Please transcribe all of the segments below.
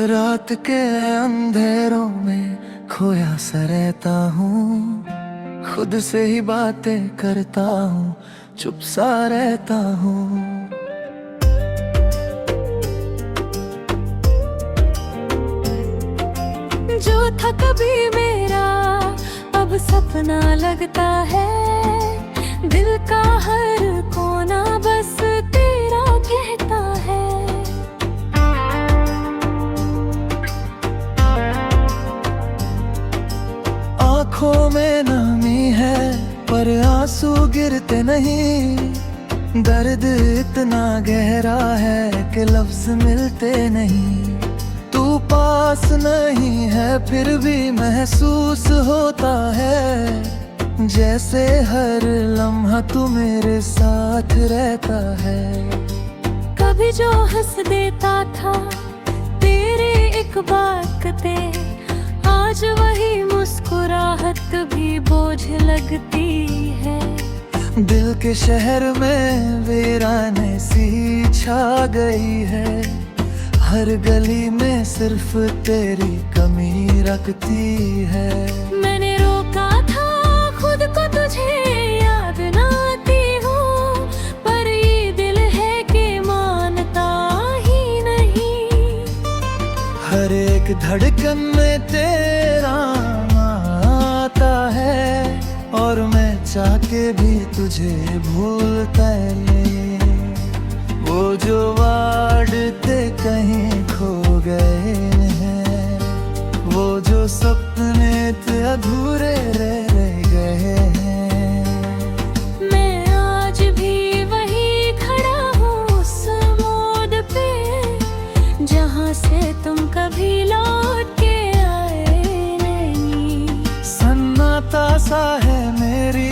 रात के अंधेरों में खोया सा रहता हूँ, खुद से ही बातें करता हूँ, चुप सा रहता हूँ। जो था कभी मेरा अब सपना लगता है, दिल का हर कोना बस तेरा कहता है। आँखों में नमी है पर आंसू गिरते नहीं, दर्द इतना गहरा है कि लफ्ज मिलते नहीं। तू पास नहीं है फिर भी महसूस होता है, जैसे हर लम्हा तू मेरे साथ रहता है। कभी जो हंस देता था तेरे एक बात, आज वही मुस्कुराहट भी बोझ लगती है। दिल के शहर में वीराने सी छा गई है, हर गली में सिर्फ तेरी कमी रखती है। मैंने रोका था खुद को तुझे याद ना आती हूँ, पर ये दिल है कि मानता ही नहीं। हर एक धड़कन में तेरा आता है, और मैं चाह के भी तुझे भूलता नहीं। वो जो वाड़ते कहीं खो गए हैं, वो जो सपने थे अधूरे रह गए हैं। मैं आज भी वही खड़ा हूँ उस मोड़ पे, जहाँ से तुम कभी लौट के आए नहीं। सन्नाटा सा है मेरी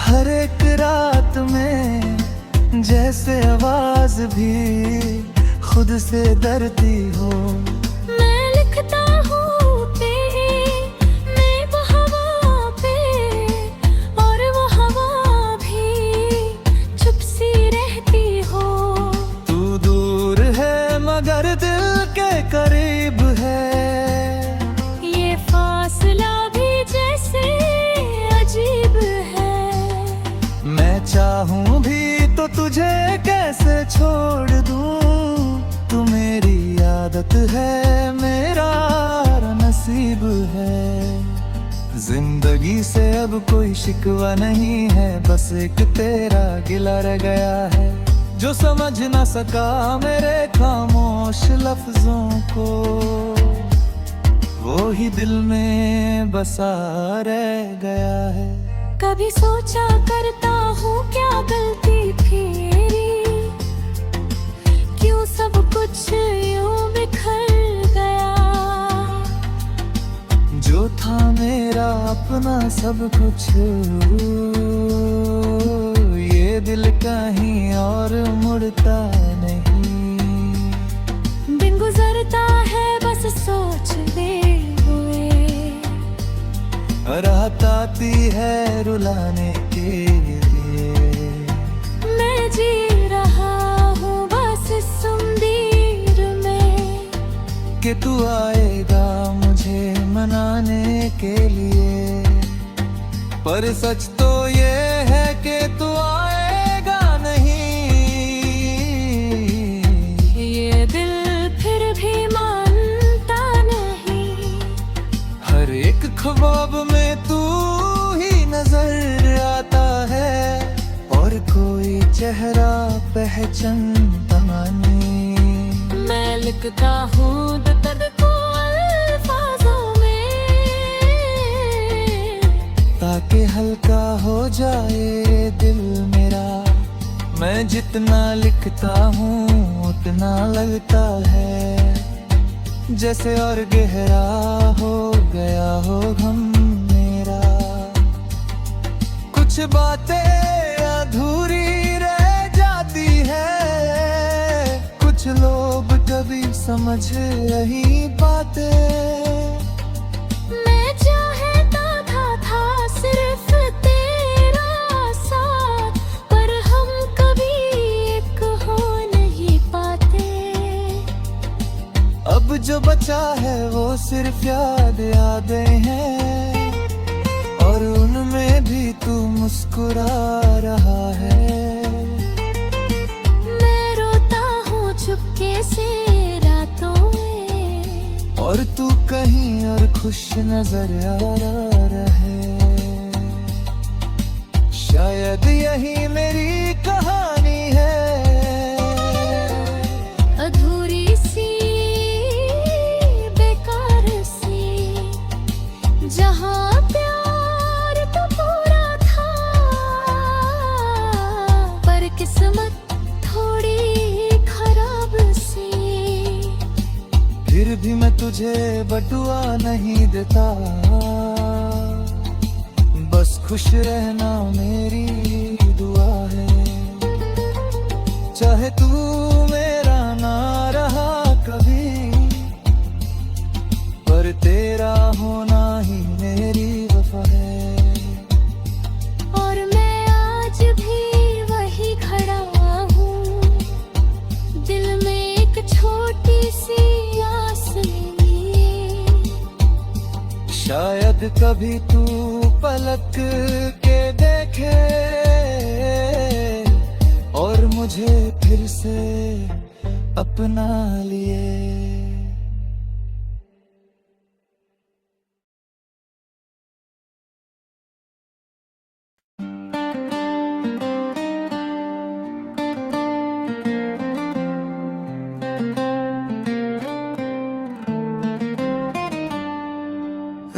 हर एक रात में, जैसे आवाज भी खुद से डरती हो। मैं लिखता हूँ तेरे वो हवा पे, और वो हवा भी चुप सी रहती हो। तू दूर है मगर दिल के करीब है, ये फासला भी जैसे अजीब है। मैं चाहूँ भी तो तुझे कैसे छोड़ दूँ, तू मेरी आदत है मेरा नसीब है। जिंदगी से अब कोई शिकवा नहीं है, बस एक तेरा गिला रह गया है, जो समझ ना सका मेरे खामोश लफ्जों को। वो ही दिल में बसा रह गया है। कभी सोचा करता हूँ क्या गलती थी मेरी, क्यों सब कुछ यूं बिखर गया। जो था मेरा अपना सब कुछ, ये दिल कहीं और मुड़ता नहीं। दिन गुजरता है बस सोचते हुए, रात आती है रुलाने के लिए। मैं जी रहा हूँ बस इस उम्मीद में, कि तू आएगा मुझे मनाने के लिए। पर सच तो ये है कि तू आएगा नहीं, ये दिल फिर भी मानता नहीं। हर एक ख्वाब में तू ही नजर आता है, और कोई चेहरा पहचानता नहीं। मैं लिखता हूँ दर्द को अल्फाजों में, ताकि हल्का हो जाए दिल मेरा। मैं जितना लिखता हूँ उतना लगता है, जैसे और गहरा हो गया हो गम मेरा। कुछ बातें अधूरी रह जाती है, कुछ लोग कभी समझ नहीं पाते। मैं चाहता था सिर्फ तेरा साथ, पर हम कभी एक हो नहीं पाते। अब जो बचा है वो सिर्फ यादें हैं, और उनमें भी तू मुस्कुरा रहा है। मैं रोता हूँ चुपके से रातों में, और तू कहीं और खुश नजर आ रहा है। शायद यही मेरी कहानी है, अधूरी सी बेकार सी, जहाँ प्यार तो पूरा था, पर किस्मत थोड़ी खराब सी। फिर भी मैं तुझे बटुआ नहीं देता, बस खुश रहना मेरी दुआ है। चाहे तू मेरा ना रहा कभी, पर तेरा होना ही मेरी वफा है। और मैं आज भी वही खड़ा हूँ, दिल में एक छोटी सी आस लिए। शायद कभी तू पलक के देखे और मुझे फिर से अपना लिए।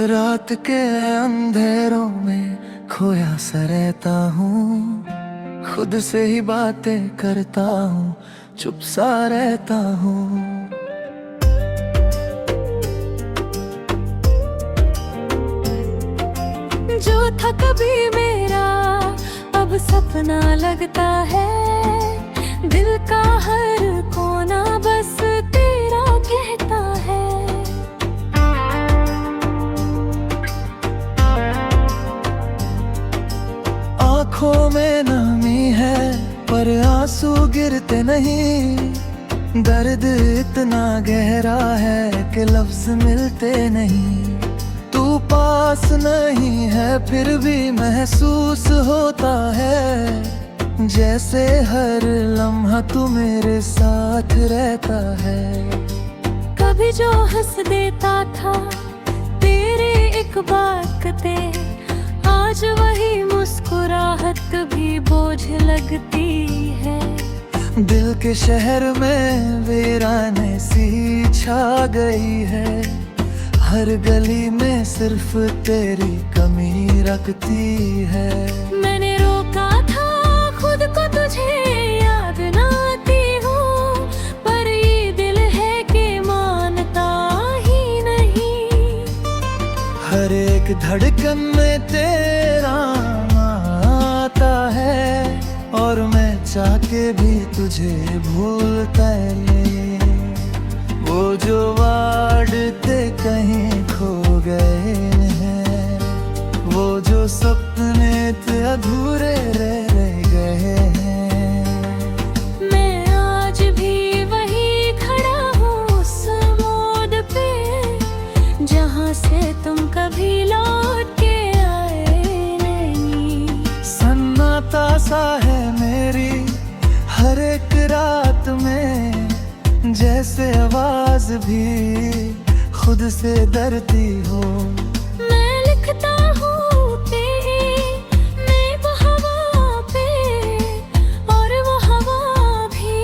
रात के अंधेरों में खोया सा रहता हूँ, खुद से ही बातें करता हूँ, चुप सा रहता हूँ। जो था कभी मेरा अब सपना लगता है, दिल का हर कोना बस तेरा कहता है। आँखों में नमी है पर आंसू गिरते नहीं, दर्द इतना गहरा है कि लफ्ज मिलते नहीं। तू पास नहीं है फिर भी महसूस होता है, जैसे हर लम्हा तू मेरे साथ रहता है। कभी जो हंस देता था तेरे एक बाकते, आज वही मुस्कुराहट भी बोझ लगती है। दिल के शहर में वीराने सी छा गई है, हर गली में सिर्फ तेरी कमी रखती है। मैंने रोका था खुद को तुझे याद ना आती हूँ, पर ये दिल है कि मानता ही नहीं। हर एक धड़कन में तेरा आता है, और मैं चाह के भी तुझे भूलता है। वो जो वाड़ते कहीं खो गए हैं, वो जो सपने थे अधूरे रह गए हैं। मैं आज भी वही खड़ा हूँ उस मोड़ पे, जहाँ से तुम कभी लौट के आए नहीं। सन्नाटा सा है मेरी हर एक रात में, जैसे आवाज भी खुद से डरती हो। मैं लिखता हूँ तेरे वो हवा पे, और वो हवा भी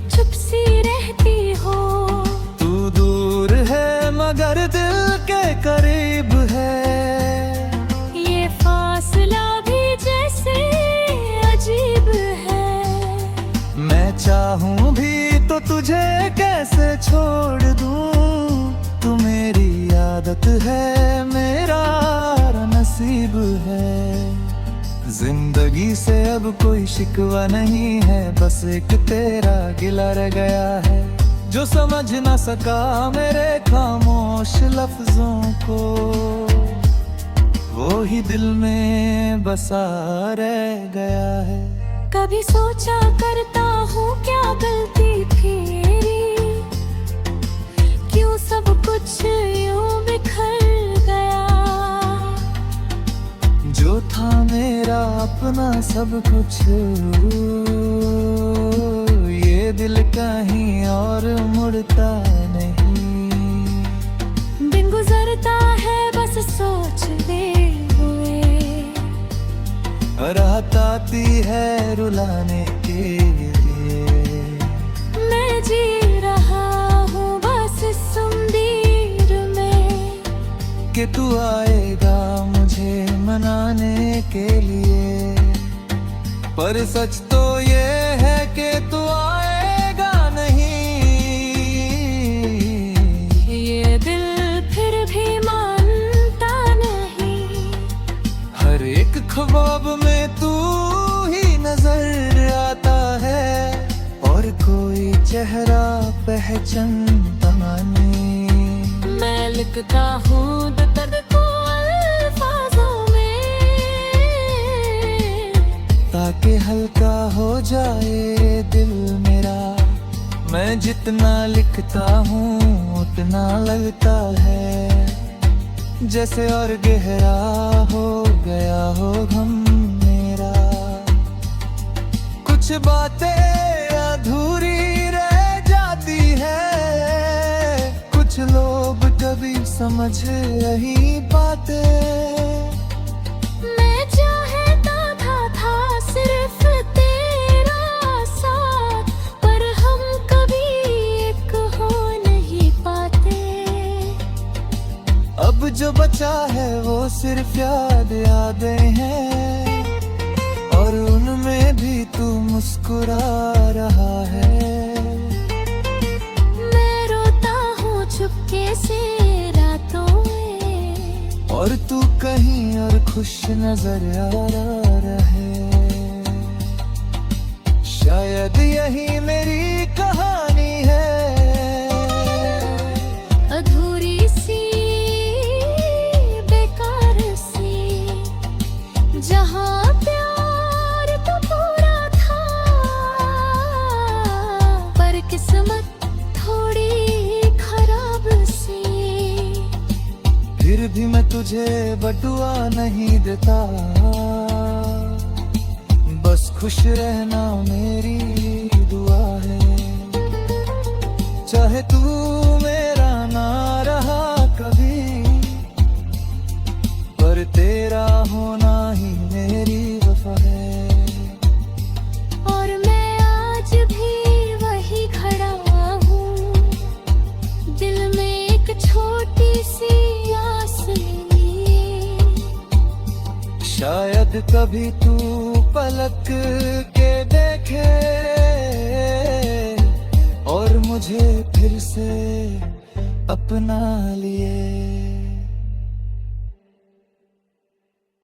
चुप सी रहती हो। तू दूर है मगर दिल के करीब है, ये फासला भी जैसे अजीब है। मैं चाहूँ भी तो तुझे कैसे छोड़ दूँ, तू मेरी आदत है मेरा नसीब है। जिंदगी से अब कोई शिकवा नहीं है, बस एक तेरा गिला रह गया है, जो समझ ना सका मेरे खामोश लफ्जों को। वो ही दिल में बसा रह गया है। कभी सोचा करता हूँ क्या गलती थी मेरी, क्यों यूं बिखर गया। जो था मेरा अपना सब कुछ, ये दिल कहीं और मुड़ता नहीं। दिन गुजरता है बस सोचते हुए, रात आती है रुलाने के लिए। मैं जी रहा हूँ बस इस उम्मीद में कि तू आएगा मुझे मनाने के लिए। पर सच तो ये है कि तू आएगा नहीं। ये दिल फिर भी मानता नहीं। हर एक ख्वाब में तू ही नजर आता है, और कोई चेहरा पहचानता नहीं। मैं लिखता हूँ दर्द को अल्फाजों में, ताकि हल्का हो जाए दिल मेरा। मैं जितना लिखता हूँ उतना लगता है, जैसे और गहरा हो गया हो गम मेरा। कुछ बातें अधूरी रह जाती है, कुछ लोग कभी समझ नहीं पाते। मैं चाहता था सिर्फ तेरा साथ, पर हम कभी एक हो नहीं पाते। अब जो बचा है वो सिर्फ यादें हैं, और उनमें भी तू मुस्कुरा रहा है। मैं रोता हूँ चुपके से रातों में, और तू कहीं और खुश नजर आ रहा है। शायद यही मेरी कहानी है, अधूरी सी बेकार सी, जहाँ प्यार तो पूरा था, पर किस्मत थोड़ी खराब सी। फिर भी मैं तुझे बदुआ नहीं देता, बस खुश रहना मेरी दुआ है। चाहे तू मेरा ना रहा कभी, पर तेरा होना ही मेरी वफा है। और मैं आज भी वही खड़ा हूँ, दिल में एक छोटी सी आस लिए। शायद कभी तू पलक के देखे, और मुझे फिर से अपना लिए।